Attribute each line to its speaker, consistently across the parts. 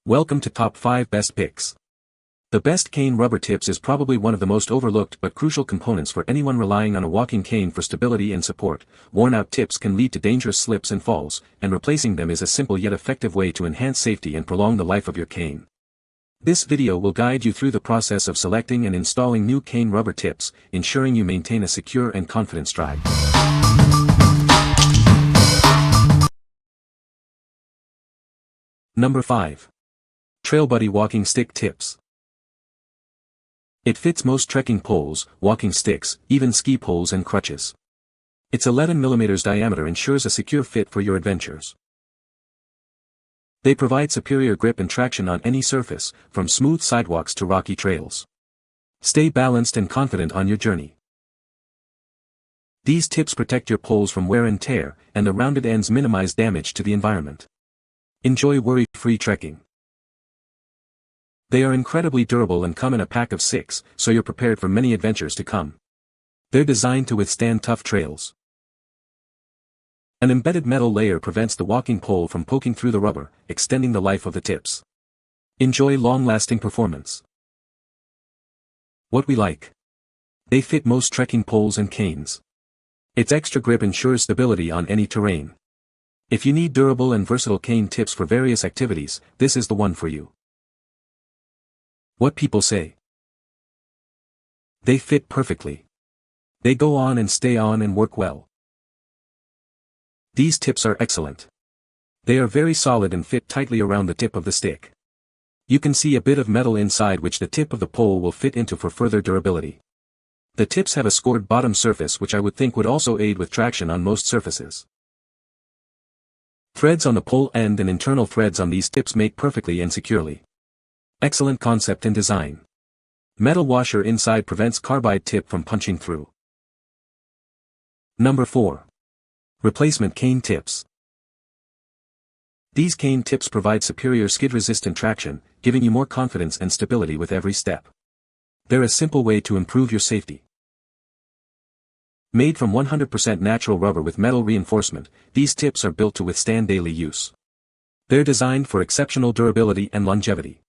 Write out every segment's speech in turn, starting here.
Speaker 1: Welcome to Top 5 Best Picks. The best cane rubber tips is probably one of the most overlooked but crucial components for anyone relying on a walking cane for stability and support. Worn-out tips can lead to dangerous slips and falls, and replacing them is a simple yet effective way to enhance safety and prolong the life of your cane. This video will guide you through the process of selecting and installing new cane rubber tips, ensuring you maintain a secure and confident stride. Number 5. TrailBuddy Walking Stick Tips. It fits most trekking poles, walking sticks, even ski poles and crutches. Its 11 mm diameter ensures a secure fit for your adventures. They provide superior grip and traction on any surface, from smooth sidewalks to rocky trails. Stay balanced and confident on your journey. These tips protect your poles from wear and tear, and the rounded ends minimize damage to the environment. Enjoy worry-free trekking. They are incredibly durable and come in a pack of 6, so you're prepared for many adventures to come. They're designed to withstand tough trails. An embedded metal layer prevents the walking pole from poking through the rubber, extending the life of the tips. Enjoy long-lasting performance. What we like. They fit most trekking poles and canes. Its extra grip ensures stability on any terrain. If you need durable and versatile cane tips for various activities, this is the one for you. What people say. They fit perfectly. They go on and stay on and work well. These tips are excellent. They are very solid and fit tightly around the tip of the stick. You can see a bit of metal inside which the tip of the pole will fit into for further durability. The tips have a scored bottom surface which I would think would also aid with traction on most surfaces. Threads on the pole end and internal threads on these tips mate perfectly and securely. Excellent concept and design. Metal washer inside prevents carbide tip from punching through. Number 4. Replacement cane tips. These cane tips provide superior skid-resistant traction, giving you more confidence and stability with every step. They're a simple way to improve your safety. Made from 100% natural rubber with metal reinforcement, these tips are built to withstand daily use. They're designed for exceptional durability and longevity.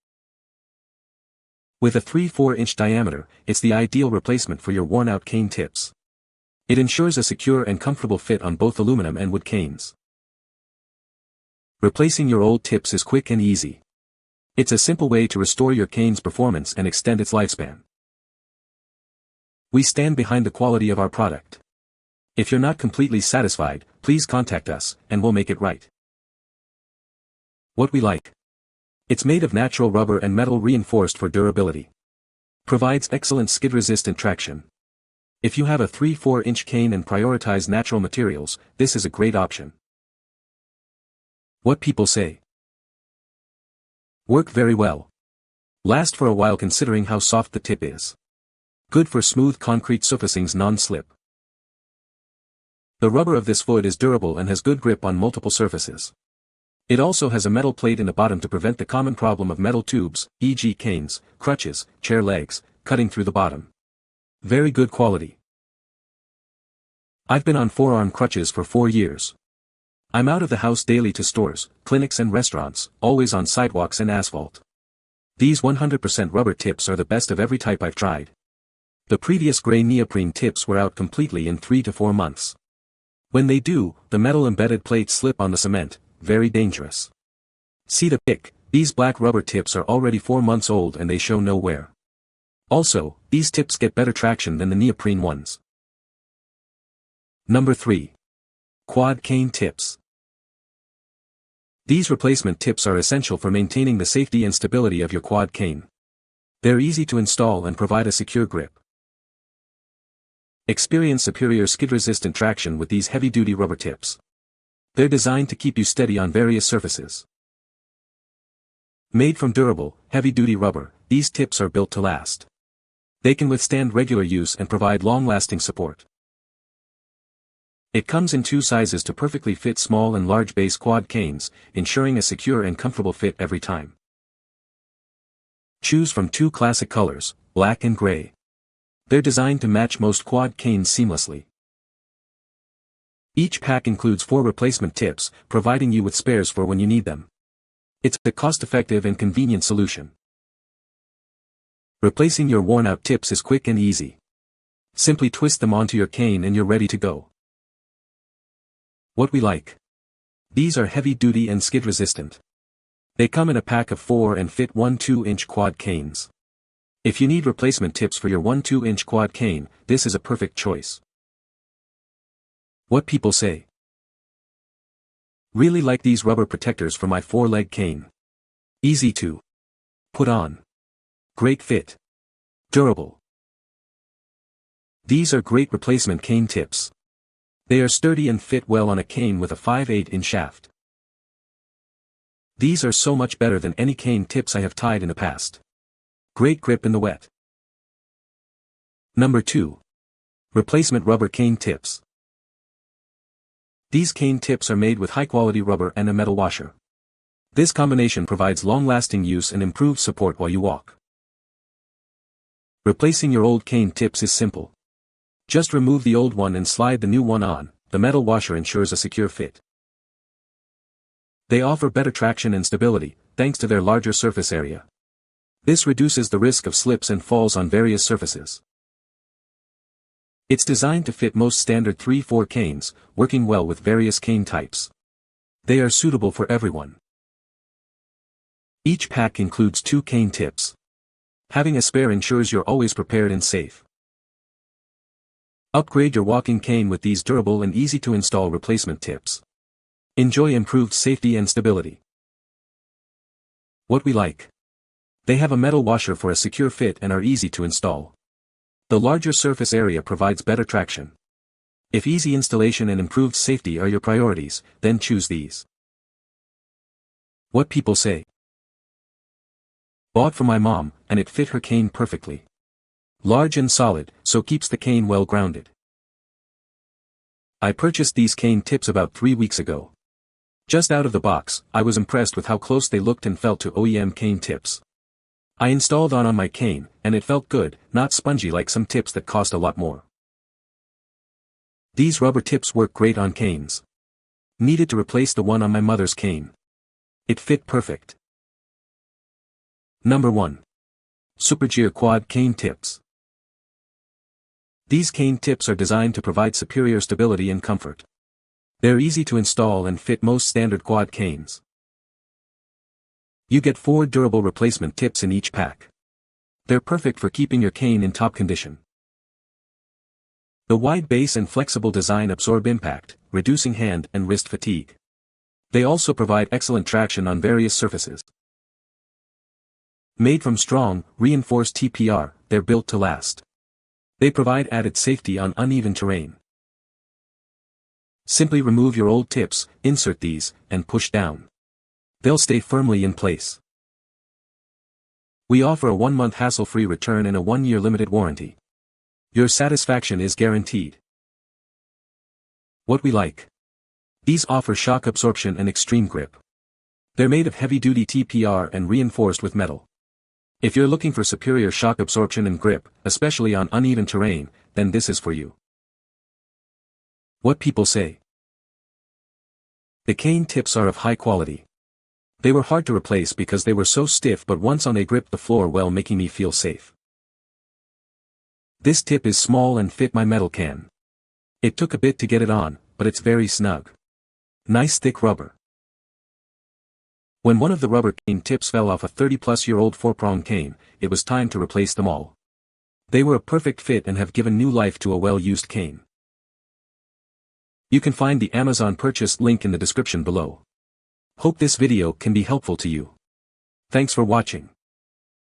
Speaker 1: With a 3-4 inch diameter, it's the ideal replacement for your worn-out cane tips. It ensures a secure and comfortable fit on both aluminum and wood canes. Replacing your old tips is quick and easy. It's a simple way to restore your cane's performance and extend its lifespan. We stand behind the quality of our product. If you're not completely satisfied, please contact us, and we'll make it right. What we like. It's made of natural rubber and metal reinforced for durability. Provides excellent skid-resistant traction. If you have a 3-4 inch cane and prioritize natural materials, this is a great option. What people say. Work very well. Last for a while considering how soft the tip is. Good for smooth concrete surfacings non-slip. The rubber of this foot is durable and has good grip on multiple surfaces. It also has a metal plate in the bottom to prevent the common problem of metal tubes, e.g. canes, crutches, chair legs, cutting through the bottom. Very good quality. I've been on forearm crutches for 4 years. I'm out of the house daily to stores, clinics and restaurants, always on sidewalks and asphalt. These 100% rubber tips are the best of every type I've tried. The previous gray neoprene tips were out completely in 3 to 4 months. When they do, the metal embedded plates slip on the cement, very dangerous. See the pic, these black rubber tips are already 4 months old and they show no wear. Also, these tips get better traction than the neoprene ones. Number 3. Quad cane tips. These replacement tips are essential for maintaining the safety and stability of your quad cane. They're easy to install and provide a secure grip. Experience superior skid-resistant traction with these heavy-duty rubber tips. They're designed to keep you steady on various surfaces. Made from durable, heavy-duty rubber, these tips are built to last. They can withstand regular use and provide long-lasting support. It comes in 2 sizes to perfectly fit small and large base quad canes, ensuring a secure and comfortable fit every time. Choose from 2 classic colors, black and gray. They're designed to match most quad canes seamlessly. Each pack includes 4 replacement tips, providing you with spares for when you need them. It's a cost-effective and convenient solution. Replacing your worn-out tips is quick and easy. Simply twist them onto your cane and you're ready to go. What we like. These are heavy-duty and skid-resistant. They come in a pack of 4 and fit 1 2-inch quad canes. If you need replacement tips for your 1 2-inch quad cane, this is a perfect choice. What people say. Really like these rubber protectors for my 4-leg cane. Easy to put on. Great fit. Durable. These are great replacement cane tips. They are sturdy and fit well on a cane with a 5/8-inch shaft. These are so much better than any cane tips I have tied in the past. Great grip in the wet. Number 2. Replacement rubber cane tips. These cane tips are made with high-quality rubber and a metal washer. This combination provides long-lasting use and improved support while you walk. Replacing your old cane tips is simple. Just remove the old one and slide the new one on. The metal washer ensures a secure fit. They offer better traction and stability, thanks to their larger surface area. This reduces the risk of slips and falls on various surfaces. It's designed to fit most standard 3/4 canes, working well with various cane types. They are suitable for everyone. Each pack includes 2 cane tips. Having a spare ensures you're always prepared and safe. Upgrade your walking cane with these durable and easy-to-install replacement tips. Enjoy improved safety and stability. What we like. They have a metal washer for a secure fit and are easy to install. The larger surface area provides better traction. If easy installation and improved safety are your priorities, then choose these. What people say. Bought for my mom, and it fit her cane perfectly. Large and solid, so keeps the cane well grounded. I purchased these cane tips about 3 weeks ago. Just out of the box, I was impressed with how close they looked and felt to OEM cane tips. I installed on my cane, and it felt good, not spongy like some tips that cost a lot more. These rubber tips work great on canes. Needed to replace the one on my mother's cane. It fit perfect. Number 1. Supregear Quad Cane Tips. These cane tips are designed to provide superior stability and comfort. They're easy to install and fit most standard quad canes. You get 4 durable replacement tips in each pack. They're perfect for keeping your cane in top condition. The wide base and flexible design absorb impact, reducing hand and wrist fatigue. They also provide excellent traction on various surfaces. Made from strong, reinforced TPR, they're built to last. They provide added safety on uneven terrain. Simply remove your old tips, insert these, and push down. They'll stay firmly in place. We offer a 1-month hassle-free return and a 1-year limited warranty. Your satisfaction is guaranteed. What we like. These offer shock absorption and extreme grip. They're made of heavy-duty TPR and reinforced with metal. If you're looking for superior shock absorption and grip, especially on uneven terrain, then this is for you. What people say. The cane tips are of high quality. They were hard to replace because they were so stiff, but once on they gripped the floor well, making me feel safe. This tip is small and fit my metal can. It took a bit to get it on, but it's very snug. Nice thick rubber. When one of the rubber cane tips fell off a 30-plus-year-old 4-prong cane, it was time to replace them all. They were a perfect fit and have given new life to a well-used cane. You can find the Amazon purchase link in the description below. Hope this video can be helpful to you. Thanks for watching.